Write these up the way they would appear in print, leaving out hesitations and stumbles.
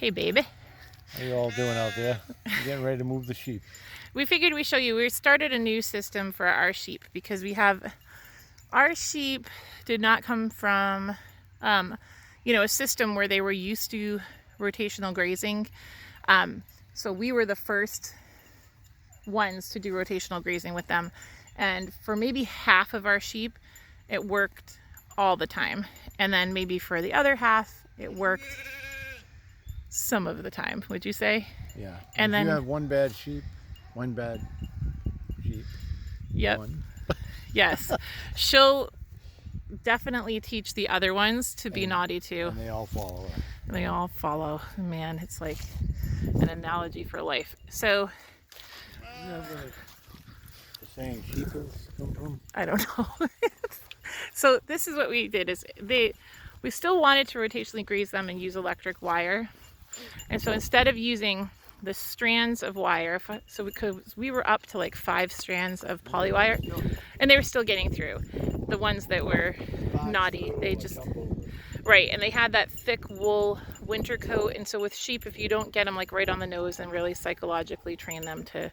Hey, baby. How you all doing out there? We're getting ready to move the sheep. We figured we'd show you. We started a new system for our sheep because our sheep did not come from, a system where they were used to rotational grazing. So we were the first ones to do rotational grazing with them. And for maybe half of our sheep, it worked all the time. And then maybe for the other half, it worked some of the time, would you say? Yeah. And if then you have one bad sheep, one bad sheep. Yep. Yes. She'll definitely teach the other ones to be naughty too. And they all follow her. And they all follow. Man, it's like an analogy for life. So You know where the saying sheepers come from? I don't know. So this is what we did is we still wanted to rotationally graze them and use electric wire. And so instead of using the strands of wire, we were up to like 5 strands of poly wire, and they were still getting through. The ones that were naughty, they just, right, and they had that thick wool winter coat, and so with sheep, if you don't get them like right on the nose and really psychologically train them to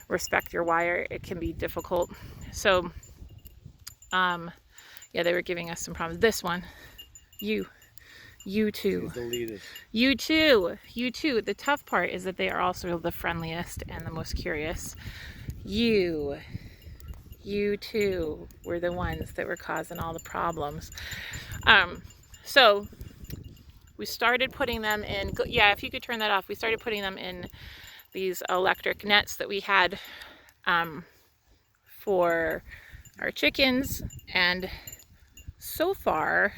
respect your wire, it can be difficult. So, yeah, they were giving us some problems. This one, you too. You too. The tough part is that they are also the friendliest and the most curious. You too were the ones that were causing all the problems. So we started putting them in, yeah, if you could turn that off, we started putting them in these electric nets that we had for our chickens, and so far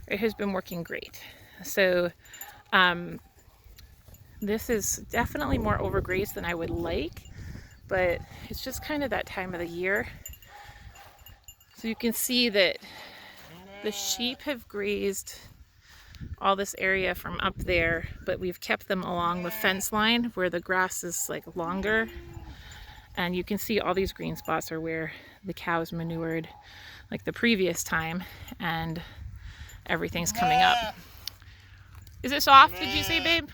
it has been working great. So this is definitely more overgrazed than I would like, but it's just kind of that time of the year. So you can see that the sheep have grazed all this area from up there, but we've kept them along the fence line where the grass is like longer. And you can see all these green spots are where the cows manured like the previous time, and everything's coming up. Is it soft, did you say, babe?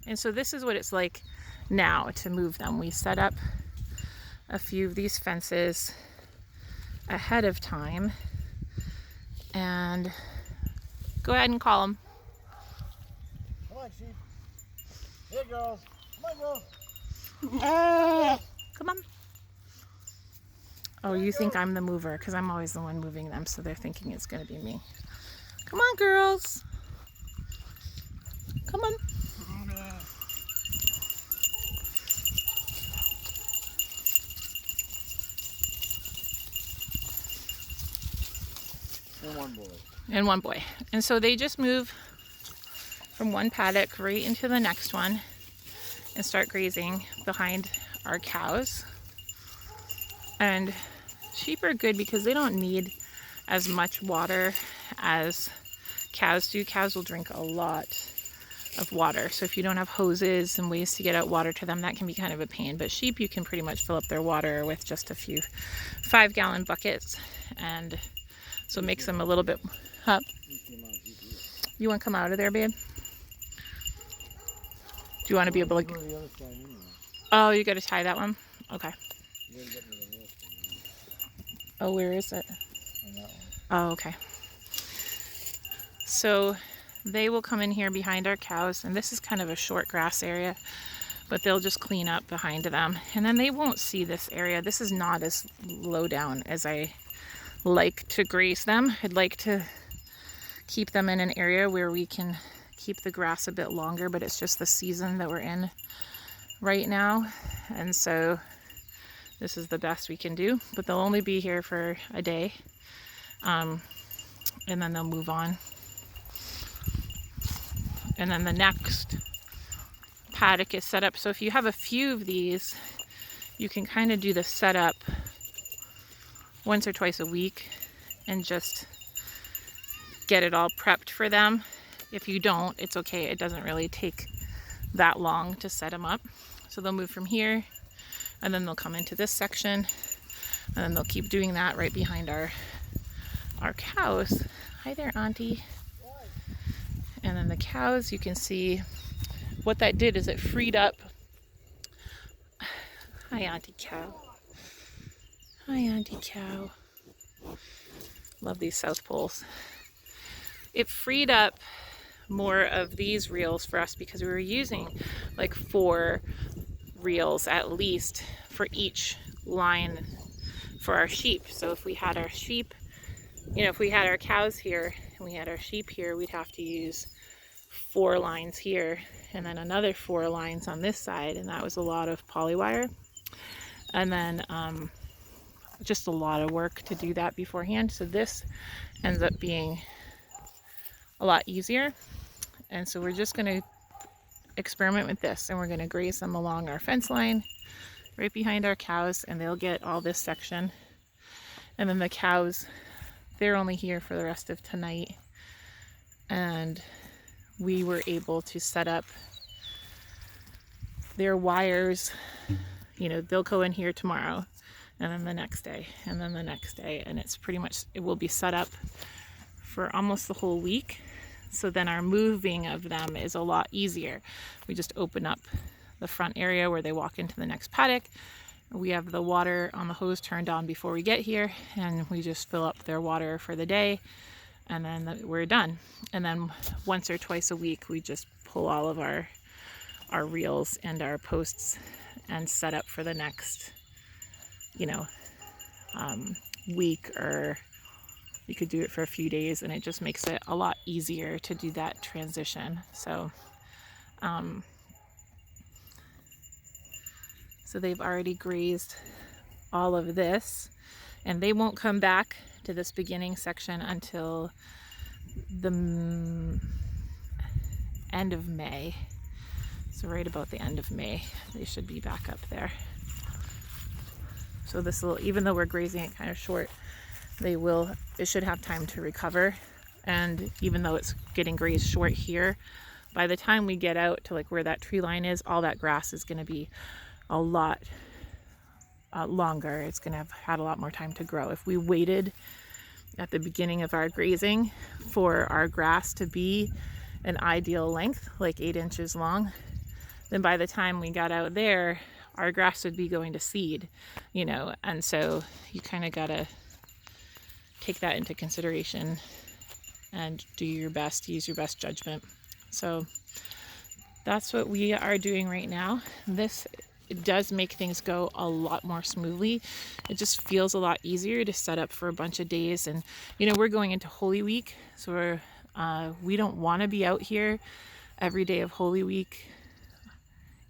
And so this is what it's like now to move them. We set up a few of these fences ahead of time, and go ahead and call them. Come on, sheep. Here, girls. Come on, girls. Come on. Oh, you think I'm the mover because I'm always the one moving them, so they're thinking it's going to be me. Come on, girls. Come on. And one boy. And one boy. And so they just move from one paddock right into the next one and start grazing behind our cows. And sheep are good because they don't need as much water as cows do. Cows will drink a lot of water. So if you don't have hoses and ways to get out water to them, that can be kind of a pain. But sheep, you can pretty much fill up their water with just a few 5-gallon buckets. And so it makes them a little bit up. You want to come out of there, babe? Do you want to be able to? Oh, you got to tie that one? Okay. Oh, where is it? Oh, okay. So they will come in here behind our cows, and this is kind of a short grass area, but they'll just clean up behind them, and then they won't see this area. This is not as low down as I like to graze them. I'd like to keep them in an area where we can keep the grass a bit longer, but it's just the season that we're in right now, and so this is the best we can do. But they'll only be here for a day, and then they'll move on. And then the next paddock is set up. So if you have a few of these, you can kind of do the setup once or twice a week and just get it all prepped for them. If you don't, it's okay. It doesn't really take that long to set them up. So they'll move from here, and then they'll come into this section, and then they'll keep doing that right behind our cows. Hi there, Auntie. And then the cows, you can see what that did is it freed up. Hi, Auntie Cow. Hi, Auntie Cow. Love these South Poles. It freed up more of these reels for us because we were using like 4 reels at least for each line for our sheep. So if we had our sheep, you know, if we had our cows here and we had our sheep here, we'd have to use 4 lines here and then another 4 lines on this side, and that was a lot of polywire. And then just a lot of work to do that beforehand. So this ends up being a lot easier. And so we're just going to experiment with this, and we're going to graze them along our fence line right behind our cows, and they'll get all this section. And then the cows, they're only here for the rest of tonight, and we were able to set up their wires. You know, they'll go in here tomorrow, and then the next day, and then the next day, and it's pretty much, it will be set up for almost the whole week. So then our moving of them is a lot easier. We just open up the front area where they walk into the next paddock. We have the water on the hose turned on before we get here, and we just fill up their water for the day, and then we're done. And then once or twice a week, we just pull all of our reels and our posts and set up for the next, you know, week, or you could do it for a few days, and it just makes it a lot easier to do that transition. So so they've already grazed all of this, and they won't come back to this beginning section until the end of May. So right about the end of May, they should be back up there. So this will, even though we're grazing it kind of short, it should have time to recover. And even though it's getting grazed short here, by the time we get out to like where that tree line is, all that grass is going to be a lot longer. It's going to have had a lot more time to grow. If we waited at the beginning of our grazing for our grass to be an ideal length, like 8 inches long, then by the time we got out there, our grass would be going to seed, you know. And so you kind of got to take that into consideration and do your best, use your best judgment. So that's what we are doing right now. It does make things go a lot more smoothly. It just feels a lot easier to set up for a bunch of days. And, you know, we're going into Holy Week, so we don't want to be out here every day of Holy Week,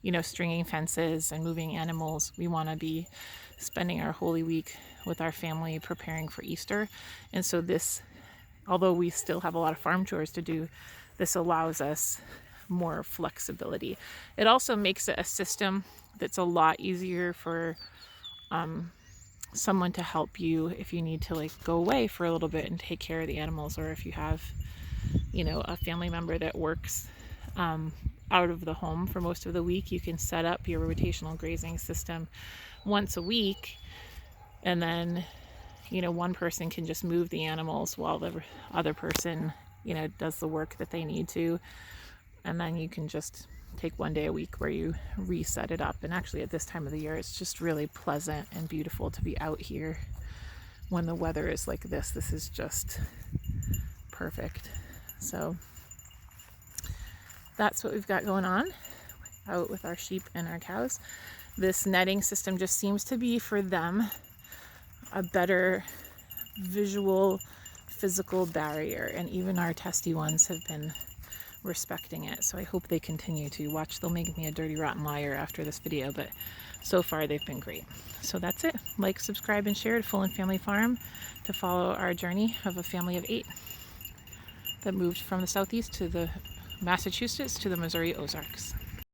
you know, stringing fences and moving animals. We want to be spending our Holy Week with our family preparing for Easter. And so this, although we still have a lot of farm chores to do, this allows us more flexibility. It also makes it a system that's a lot easier for someone to help you if you need to like go away for a little bit and take care of the animals, or if you have, you know, a family member that works out of the home for most of the week. You can set up your rotational grazing system once a week, and then, you know, one person can just move the animals while the other person, you know, does the work that they need to. And then you can just take one day a week where you reset it up. And actually at this time of the year, it's just really pleasant and beautiful to be out here when the weather is like this. This is just perfect. So that's what we've got going on out with our sheep and our cows. This netting system just seems to be for them a better visual, physical barrier, and even our testy ones have been respecting it. So I hope they continue to. Watch, they'll make me a dirty rotten liar after this video, but so far they've been great. So that's it. Like, subscribe, and share to Full and Family Farm to follow our journey of a family of 8 that moved from the southeast to the Massachusetts to the Missouri Ozarks.